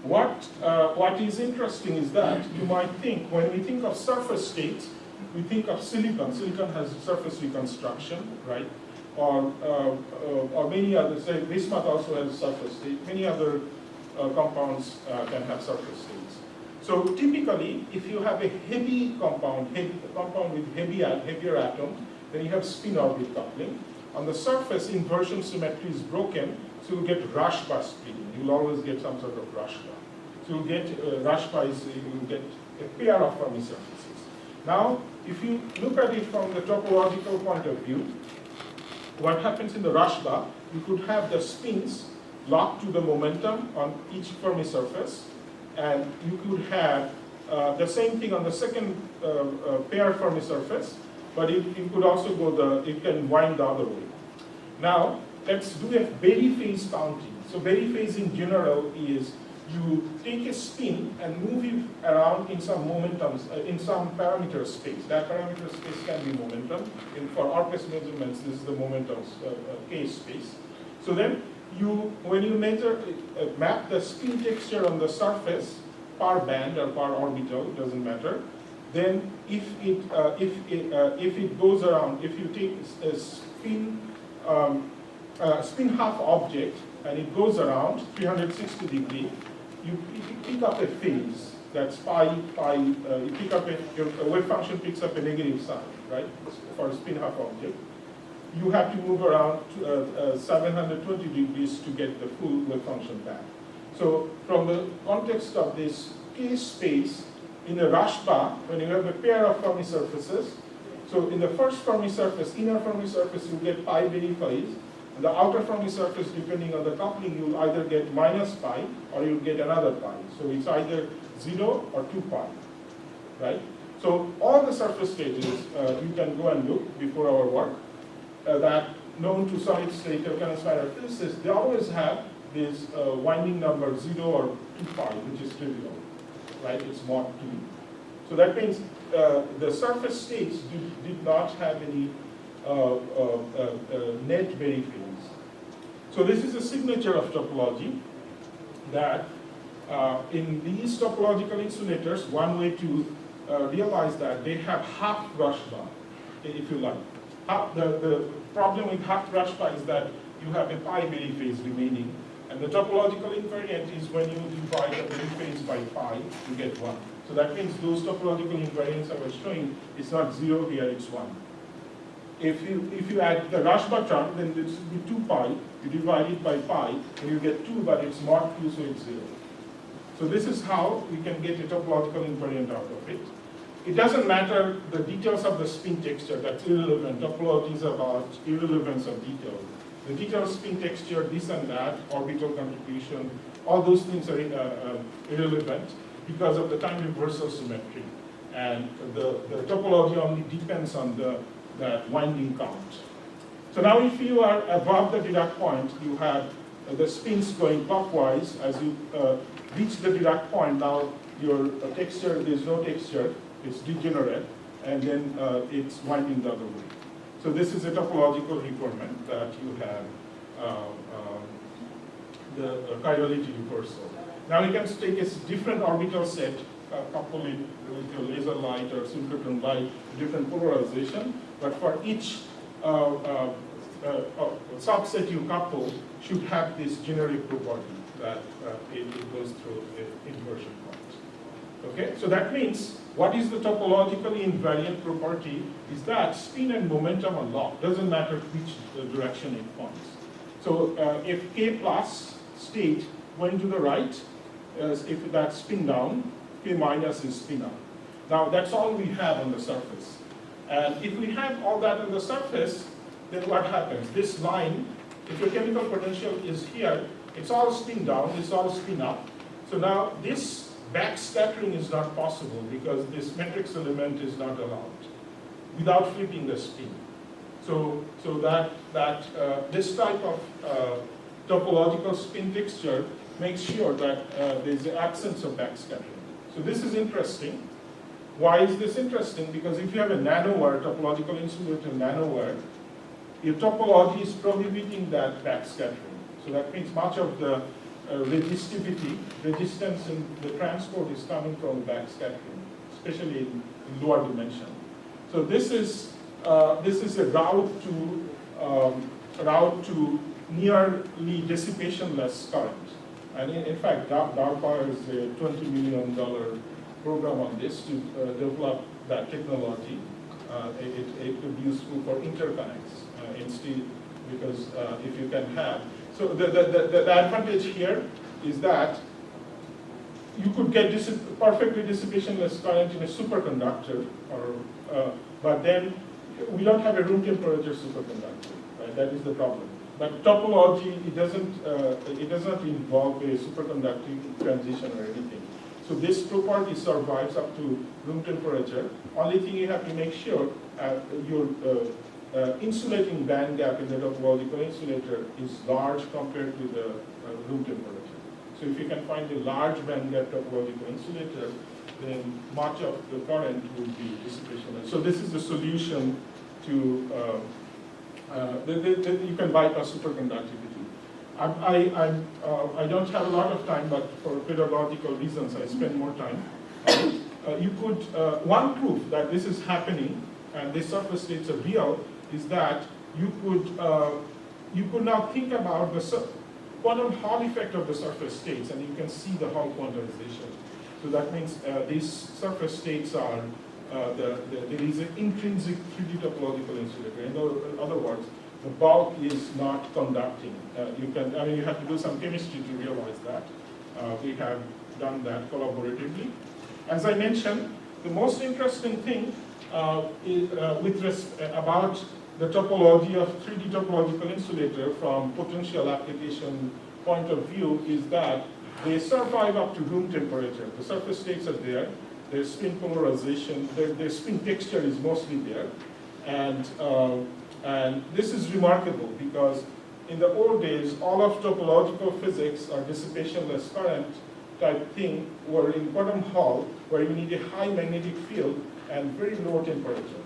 what is interesting is that you might think, when we think of surface states, we think of silicon. Silicon has surface reconstruction, right? Or many others, say bismuth also has surface state. Many other compounds can have surface states. So typically, if you have a heavy compound with heavier atoms, then you have spin-orbit coupling. On the surface, inversion symmetry is broken, so you get rush by splitting. You'll always get some sort of rush bar. So you get rush by, you get a pair of Fermi surfaces. Now, if you look at it from the topological point of view, what happens in the rush bar, you could have the spins locked to the momentum on each Fermi surface, and you could have the same thing on the second pair Fermi surface, but it could also go it can wind the other way. Now, let's do a Berry phase counting. So Berry phase in general is you take a spin and move it around in some momentums, in some parameter space. That parameter space can be momentum. For Orpus measurements, this is the momentum K space. So then, when you measure, map the spin texture on the surface per band or per orbital, doesn't matter. Then, if it goes around, if you take a spin half object and it goes around 360 degrees, you pick up a phase that's pi. You pick up your wave function picks up a negative sign, right? For a spin half object. You have to move around 720 degrees to get the full wave function back. So from the context of this K space, in a rush bar, when you have a pair of Fermi surfaces, so in the first Fermi surface, inner Fermi surface, you get pi Berry phase. And the outer Fermi surface, depending on the coupling, you'll either get minus pi or you'll get another pi. So it's either 0 or 2 pi, right? So all the surface stages, you can go and look before our work, that known to solid state spiral physicists, they always have this winding number 0 or 2 pi, which is trivial, right? It's mod 2. So that means the surface states did not have any net Berry phase. So this is a signature of topology, that in these topological insulators, one way to realize that they have half rush bar, if you like. The problem with half rush bar is that you have a pi Berry phase remaining, and the topological invariant is when you divide a Berry phase by pi, you get 1. So that means those topological invariants I was showing, it's not 0 here, it's 1. If you add the rush bar term, then this will be 2 pi. You divide it by pi, and you get 2, but it's mod 2, so it's 0. So this is how we can get a topological invariant out of it. It doesn't matter the details of the spin texture, that's irrelevant. Topology is about irrelevance of detail. The detailed spin texture, this and that, orbital contribution, all those things are irrelevant because of the time reversal symmetry. And the topology only depends on the winding count. So now if you are above the Dirac point, you have the spins going clockwise. As you reach the Dirac point, now your texture, there's no texture, it's degenerate, and then it's winding the other way. So this is a topological requirement that you have the chirality reversal. Now you can take a different orbital set, couple it with a laser light or synchrotron light, different polarization, but for each subset you couple should have this generic property that it goes through an inversion point. Okay, so that means what is the topologically invariant property is that spin and momentum are locked, doesn't matter which direction it points. So if K plus state going to the right, if that's spin down, K minus is spin up. Now that's all we have on the surface. And if we have all that on the surface, then what happens? This line, if your chemical potential is here, it's all spin down, it's all spin up. So now this backscattering is not possible because this matrix element is not allowed without flipping the spin. So this type of topological spin texture makes sure that there's the absence of backscattering. So this is interesting. Why is this interesting? Because if you have a nanowire, topological insulator nanowire, your topology is prohibiting that backscattering. So that means much of the resistance in the transport is coming from backscattering, especially in lower dimension. So this is a route to nearly dissipation-less current. And in fact, DARPA is a $20 million program on this to develop that technology. It could be useful for interconnects instead, because if you can have. So the advantage here is that you could get perfectly dissipation-less current in a superconductor, but then we don't have a room temperature superconductor, right? That is the problem. But topology, it does not involve a superconducting transition or anything. So this property survives up to room temperature. Only thing you have to make sure your insulating band gap in the topological insulator is large compared to the room temperature. So if you can find a large band gap topological insulator, then much of the current would be dissipationless. So this is the solution to you can bypass superconductivity. I don't have a lot of time, but for pedagogical reasons, I spend more time. You could one proof that this is happening and these surface states are real is that you could now think about the quantum Hall effect of the surface states, and you can see the Hall quantization. So that means these surface states are there is an intrinsic 3D topological insulator. In other words, the bulk is not conducting. You have to do some chemistry to realize that. We have done that collaboratively. As I mentioned, the most interesting thing about the topology of 3D topological insulator from potential application point of view is that they survive up to room temperature. The surface states are there. Their spin polarization, their spin texture is mostly there. And this is remarkable because in the old days, all of topological physics or dissipationless current type thing were in quantum Hall, where you need a high magnetic field and very low temperature,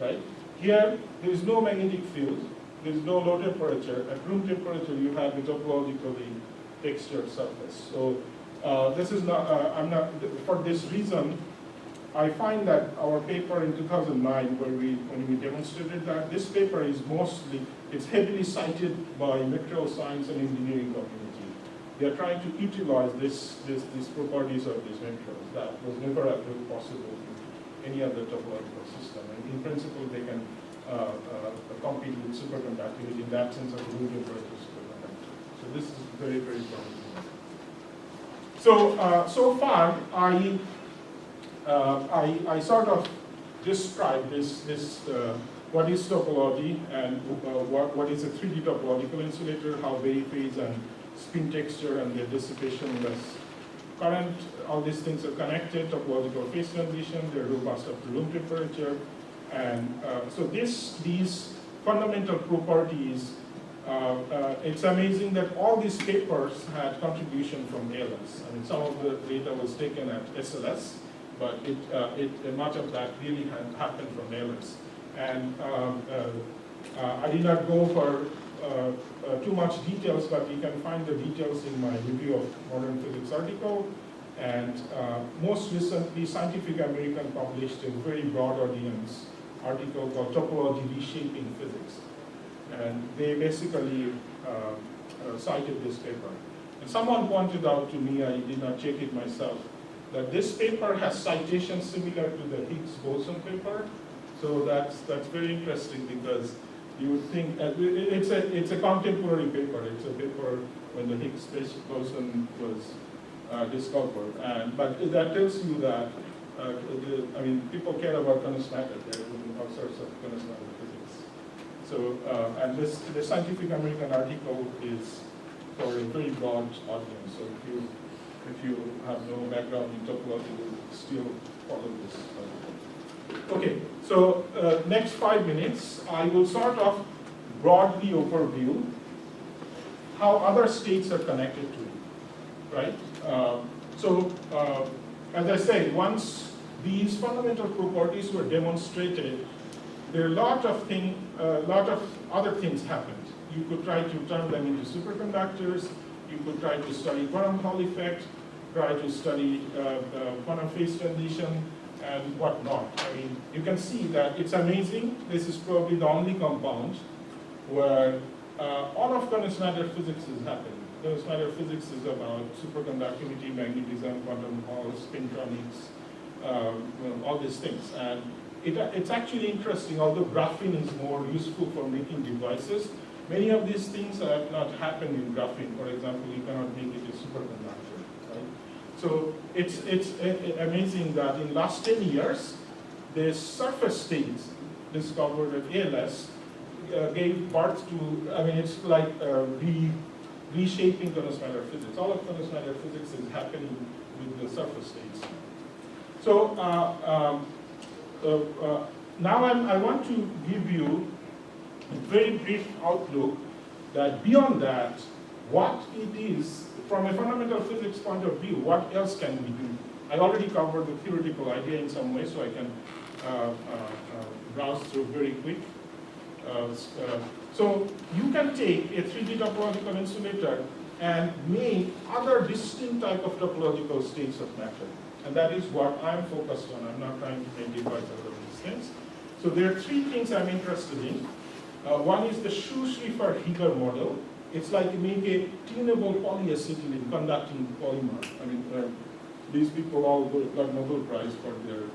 right? Here, there is no magnetic field, there is no low temperature. At room temperature, you have a topologically textured surface. So this is not, for this reason, I find that our paper in 2009, when we demonstrated that, this paper is it's heavily cited by material science and engineering community. They are trying to utilize these properties of these materials that was never possible in any other topological system. And in principle, they can compete with superconductivity in the absence of room temperature superconductor. So this is very, very promising. So far, I sort of describe what is topology and what is a 3D topological insulator, how Berry phase and spin texture and their dissipation less current, all these things are connected, topological phase transition, they're robust up to room temperature. And so these fundamental properties, it's amazing that all these papers had contribution from ALS. I mean, some of the data was taken at SLS, but much of that really had happened from ALS. And I did not go for too much details, but you can find the details in my review of modern physics article. And most recently, Scientific American published a very broad audience article called Topology Reshaping Physics. And they basically cited this paper. And someone pointed out to me, I did not check it myself, that this paper has citations similar to the Higgs boson paper. So that's very interesting because you would think it's a contemporary paper. It's a paper when the Higgs boson was discovered. But that tells you that people care about condensed matter. There are all sorts of condensed matter physics. So and the Scientific American article is for a very broad audience. So if you have no background in topology, you will still follow this. Okay, so next 5 minutes, I will sort of broadly overview how other states are connected to it, right? As I said, once these fundamental properties were demonstrated, there are a lot of other things happened. You could try to turn them into superconductors. You could try to study quantum Hall effect, try to study quantum phase transition, and whatnot. I mean, you can see that it's amazing. This is probably the only compound where all of condensed matter physics is happening. Condensed matter physics is about superconductivity, magnetism, quantum Hall, spintronics, all these things. And it's actually interesting, although graphene is more useful for making devices, many of these things have not happened in graphene. For example, you cannot make it a superconductor, right? So it's amazing that in last 10 years, the surface states discovered at ALS gave birth to, it's like reshaping condensed matter physics. All of condensed matter physics is happening with the surface states. So now I want to give you a very brief outlook that beyond that, what it is, from a fundamental physics point of view, what else can we do? I already covered the theoretical idea in some way, so I can browse through very quick. So you can take a 3D topological insulator and make other distinct type of topological states of matter. And that is what I'm focused on. I'm not trying to make devices out of these things. So there are 3 things I'm interested in. One is the Schreiber-Heger model. It's like you make a tunable polyacetylene conducting polymer. These people all got Nobel Prize for their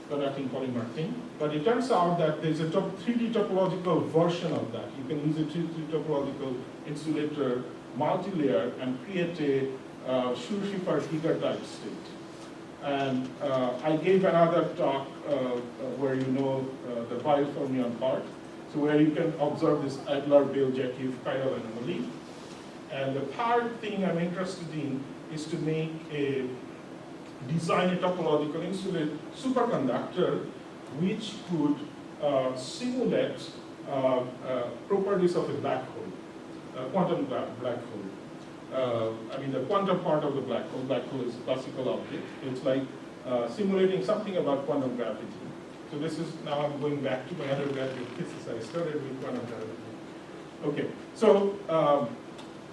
conducting polymer thing. But it turns out that there's a 3D topological version of that. You can use a 3D topological insulator multi-layer and create a Schreiber-Heger type state. And I gave another talk where the Weyl fermion part. So where you can observe this Adler-Bell-Jacob chiral anomaly. And the third thing I'm interested in is to design a topological insulator superconductor which could simulate properties of a black hole, quantum black hole. The quantum part of the black hole is a classical object. It's like simulating something about quantum gravity. So this is, now I'm going back to my undergraduate thesis. I started with quantum gravity. Okay, so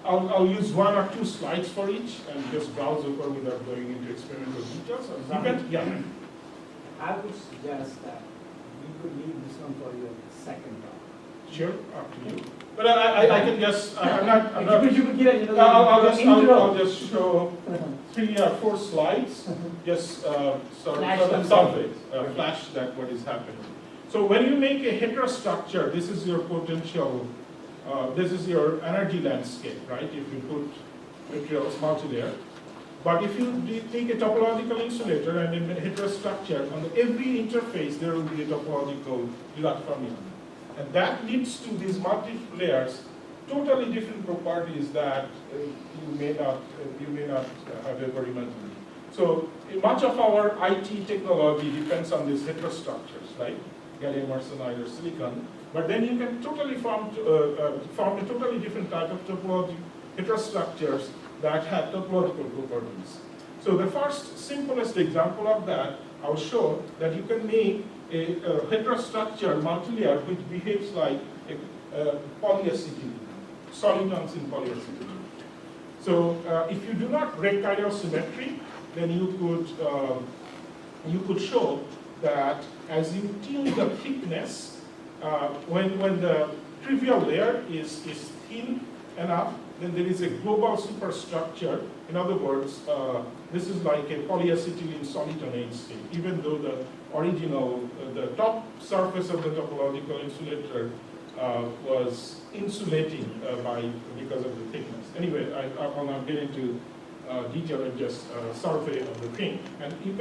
I'll use 1 or 2 slides for each and just browse over without going into experimental details. I would suggest that you could leave this one for your second talk. Sure, up to you. But I can just, I'll just show 3 or 4 slides, just sort of flash that what is happening. So when you make a heterostructure, this is your potential, this is your energy landscape, right? If you put materials multi-layer. But if you take a topological insulator and a heterostructure, on every interface there will be a topological Dirac fermion. And that leads to these multi-layers, totally different properties that you may not have ever imagined. So much of our IT technology depends on these heterostructures, right? Gallium arsenide or silicon. But then you can totally form a totally different type of topology heterostructures that have topological properties. So the first simplest example of that, I'll show that you can make a heterostructure multilayer which behaves like a polyacetylene, solitons in polyacetylene. So if you do not break chiral symmetry, then you could show that as you tune the thickness, when the trivial layer is thin enough, then there is a global superstructure. In other words, this is like a polyacetylene solitonate state, even though the original, the top surface of the topological insulator was insulating because of the thickness. Anyway, I'll not get into detail and just survey of the thing. And you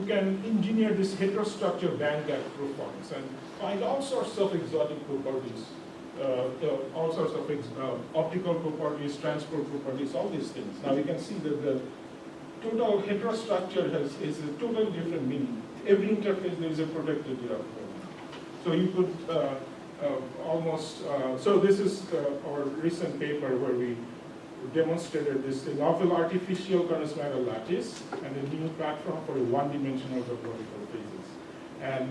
can engineer this heterostructure band gap profiles and find all sorts of exotic properties, all sorts of optical properties, transport properties, all these things. Now you can see that the total heterostructure is a totally different meaning. Every interface there is a protected Dirac fermion. So you could so this is our recent paper where we demonstrated this novel artificial condensed matter lattice and a new platform for a one-dimensional topological phases. And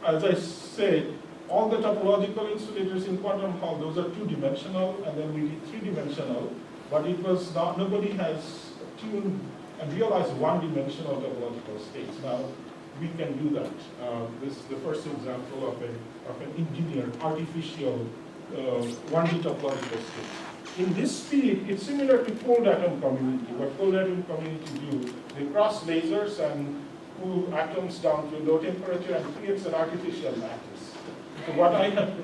as I said, all the topological insulators in quantum Hall, those are two-dimensional, and then we did three-dimensional, but it was not, nobody has tuned and realized one-dimensional topological states. Now, we can do that. This is the first example of an engineered artificial 1D topological state. In this speed, it's similar to cold atom community. What cold atom community do, they cross lasers and cool atoms down to low temperature and creates an artificial lattice. So what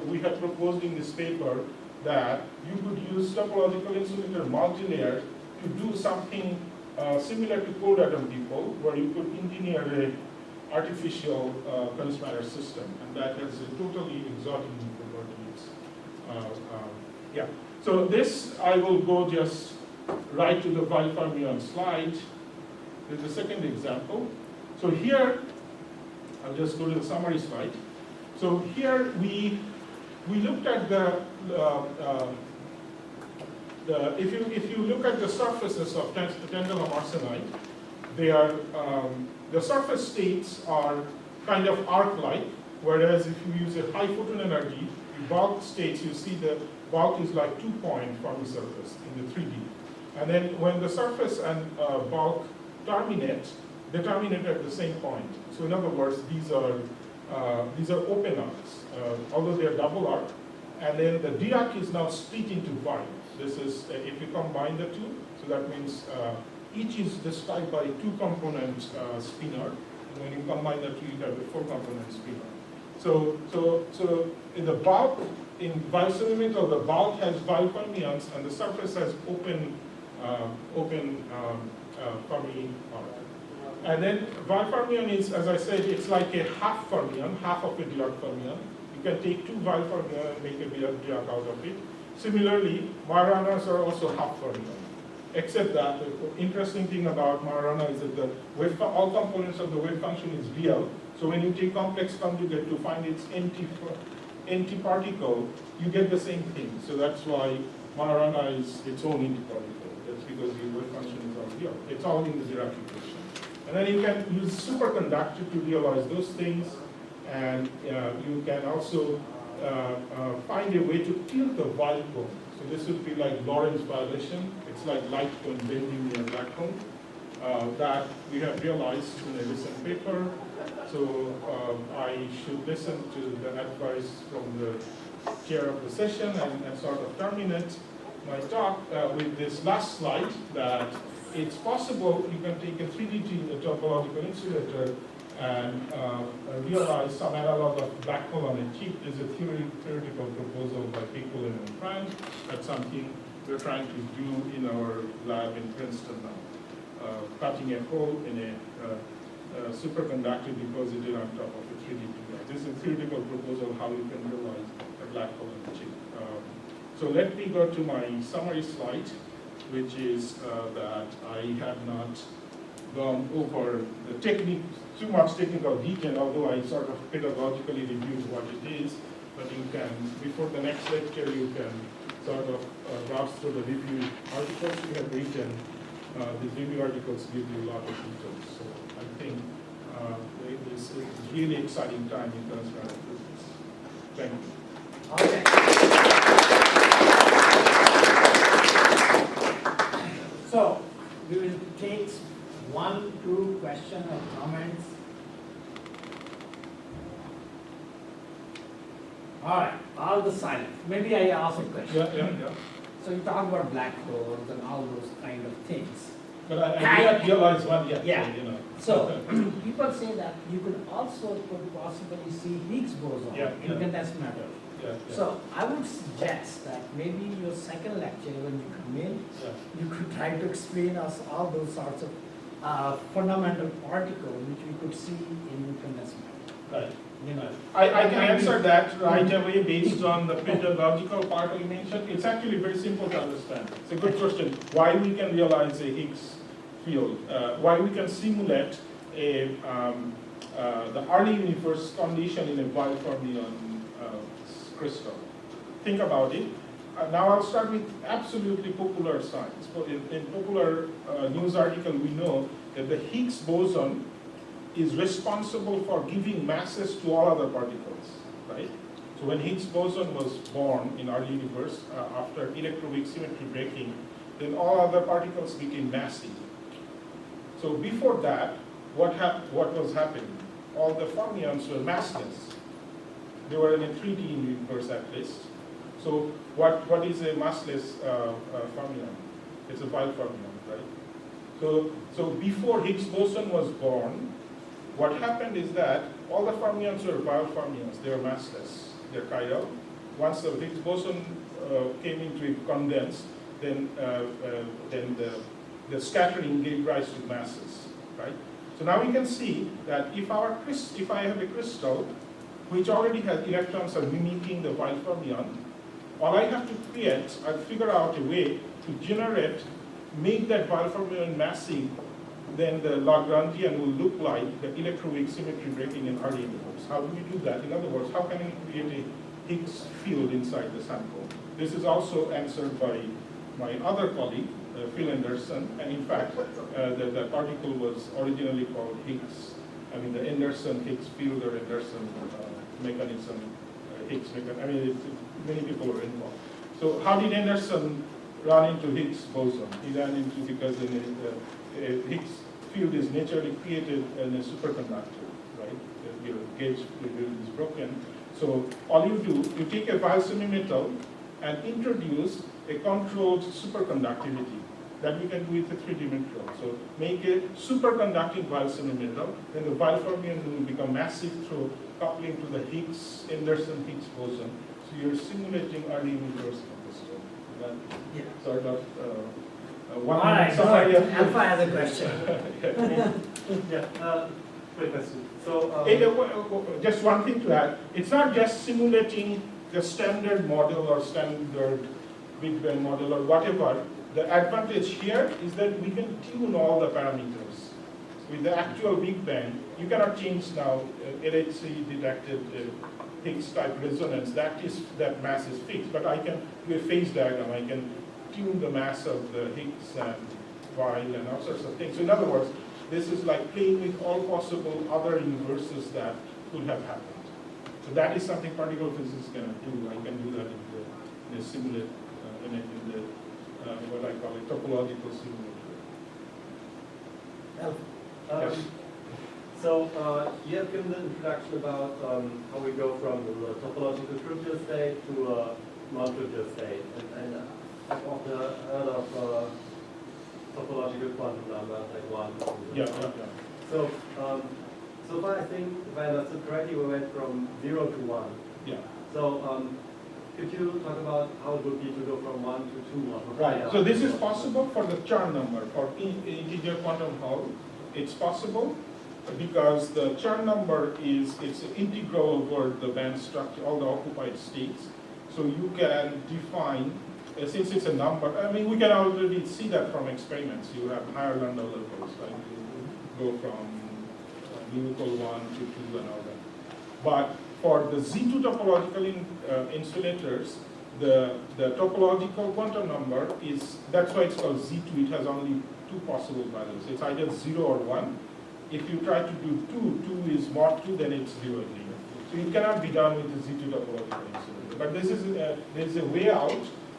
we have proposed in this paper that you could use topological insulator multilayer to do something similar to cold atom people, where you could engineer an artificial condensed matter system, and that has a totally exotic properties. Yeah. So this, I will go just right to the Weyl fermion slide. There's a second example. So here, I'll just go to the summary slide. So here we looked at if you look at the surfaces of tantalum arsenide, they are the surface states are kind of arc-like, whereas if you use a high photon energy, the bulk states, you see the bulk is like 2-point Fermi surface in the 3D. And then when the surface and bulk terminate, they terminate at the same point. So in other words, these are open arcs, although they are double arc. And then the Dirac is now split into Weyl. This is, if you combine the two, so that means each is described by 2-component spinor. And when you combine the two, you have a 4-component spinor. So in the bulk, in Weyl semimetal, the bulk has Weyl fermions and the surface has open Fermi arc. And then Weyl fermion is, as I said, it's like a half fermion, half of a Dirac fermion. You can take 2 Weyl fermion and make a Dirac out of it. Similarly, Majoranas are also half fermion. Except that the interesting thing about Majorana is that all components of the wave function is real. So when you take complex conjugate to find its antiparticle, you get the same thing. So that's why Majorana is its own antiparticle. That's because the wave function is all real. It's all in the Dirac equation. And then you can use superconductor to realize those things. And you can also find a way to tilt the Weyl cone. So this would be like Lorentz violation. It's like light cone bending near black hole. That we have realized in a recent paper. So I should listen to the advice from the chair of the session and sort of terminate my talk with this last slide, that it's possible you can take a 3D topological insulator and realize some analog of black hole on a chip. Is a theoretical proposal by people in France. That's something we're trying to do in our lab in Princeton now. Cutting a hole in a superconductor deposited on top of a 3D printer. This is a theoretical proposal how you can realize a black hole in the chip. So let me go to my summary slide, which is that I have not gone over the technique, too much technical detail, although I sort of pedagogically reviewed what it is. But you can, before the next lecture, you can sort of browse through the review articles we have written. These review articles give you a lot of details. So I think it's a really exciting time in transparent physics. Thank you. Okay. So we will take 1, 2 questions or comments. All right, all the silence. Maybe I ask a question. Yeah. So you talk about black holes and all those kind of things. But I didn't realize one yet. Yeah. So, you know. So people say that you could also could possibly see Higgs boson in condensed matter. Yeah. So I would suggest that maybe your second lecture, when you come in, you could try to explain us all those sorts of fundamental particles which we could see in condensed matter. Right. You know, I can answer that right away based on the pedagogical part you mentioned. It's actually very simple to understand. It's a good question. Why we can realize a Higgs field? Why we can simulate the early universe condition in a Weyl fermion crystal. Think about it. Now I'll start with absolutely popular science. In popular news article, we know that the Higgs boson is responsible for giving masses to all other particles, right? So when Higgs boson was born in our universe, after electroweak symmetry breaking, then all other particles became massive. So before that, what was happening? All the fermions were massless. They were in a 3D universe at least. So what is a massless fermion? It's a Weyl fermion, right? So before Higgs boson was born, what happened is that all the fermions were Weyl fermions. They were massless. They're chiral. Once the Higgs boson came into it condensed, then the scattering gave rise to masses, right? So now we can see that if I have a crystal which already has electrons are mimicking the Weyl fermion, all I have to create, I figure out a way to make that Weyl fermion massive. Then the Lagrangian will look like the electroweak symmetry breaking in early universe. How do we do that? In other words, how can we create a Higgs field inside the sample? This is also answered by my other colleague, Phil Anderson, and in fact, the particle was originally called Higgs. I mean, the Anderson-Higgs field or Anderson mechanism, Higgs mechanism. I mean, many people were involved. So how did Anderson run into Higgs boson? He ran into because Higgs field is naturally created in a superconductor, right? Your gauge field is broken. So all you do, you take a Weyl semimetal and introduce a controlled superconductivity that we can do with a 3-dimensional. So make a superconducting Weyl semimetal, then the Weyl fermion will become massive through coupling to the Anderson-Higgs boson. So you're simulating early universe crystal. That sort of one. All right, Sorry, Alpha has a question. Quick question. So, just one thing to add. It's not just simulating the standard model or standard Big Bang model or whatever. The advantage here is that we can tune all the parameters. With the actual Big Bang, you cannot change now LHC detected Higgs type resonance. That mass is fixed, but I can do a phase diagram. I can tune the mass of the Higgs and Weyl and all sorts of things. So in other words, this is like playing with all possible other universes that could have happened. So that is something particle physics can do. I can do that in a simulate, in what I call a topological simulator. Alpha. Yes. So you have given the introduction about how we go from the topological Truchier state to a non-Truchier state, and I've often heard of topological quantum numbers like 1. Yeah. So so far I think if I understood correctly, we went from 0 to 1. Yeah. So Could you talk about how it would be to go from 1 to 2 or Right. So this is possible for the Chern number. For integer quantum Hall, it's possible because the Chern number it's integral over the band structure, all the occupied states. So you can define, since it's a number, I mean, we can already see that from experiments. You have higher lambda levels, like you go from mu equal 1 to 2 and all that. But for the Z2 topological insulators, the topological quantum number is, that's why it's called Z2. It has only 2 possible values. It's either 0 or 1. If you try to do 2 is mod 2, then it's 0 again. So it cannot be done with the Z2 topological insulator. But there's a way out.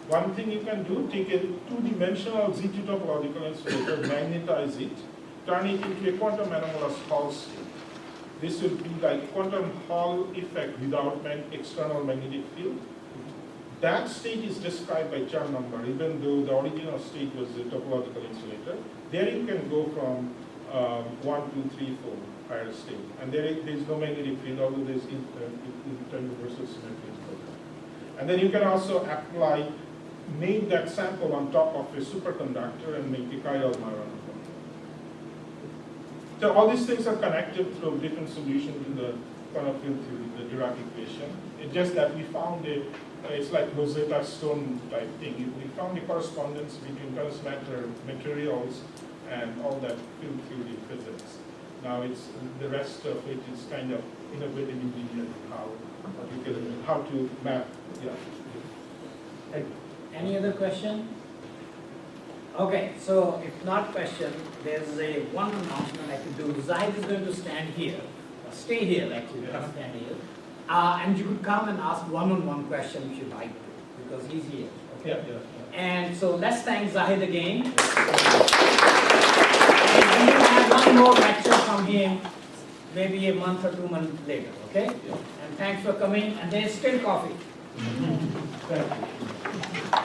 One thing you can do, take a 2-dimensional Z2 topological insulator, magnetize it, turn it into a quantum anomalous Hall state. This would be like quantum Hall effect without external magnetic field. That state is described by Chern number, even though the original state was a topological insulator. There you can go from 1, 2, 3, 4 higher state. And there is no magnetic field, although there is interuniversal symmetry. And then you can also apply, make that sample on top of a superconductor and make a chiral Majorana. So all these things are connected through different solutions in the quantum field theory, the Dirac equation. It's just that we found it's like Rosetta Stone type thing. We found a correspondence between condensed matter materials and all that field theory physics. Now it's the rest of it is kind of innovative engineering, how to map. Yeah. Thank you. Any other question? Okay, so if not question, there's a one announcement I could do. Zahid is going to stand here, stay here actually, Yes. come stand here. And you could come and ask one-on-one question if you like to, because he's here. Okay? Yeah. And so let's thank Zahid again. And we will have one more lecture from him, maybe a month or 2 months later, okay? Yeah. And thanks for coming, and there's still coffee. Thank you.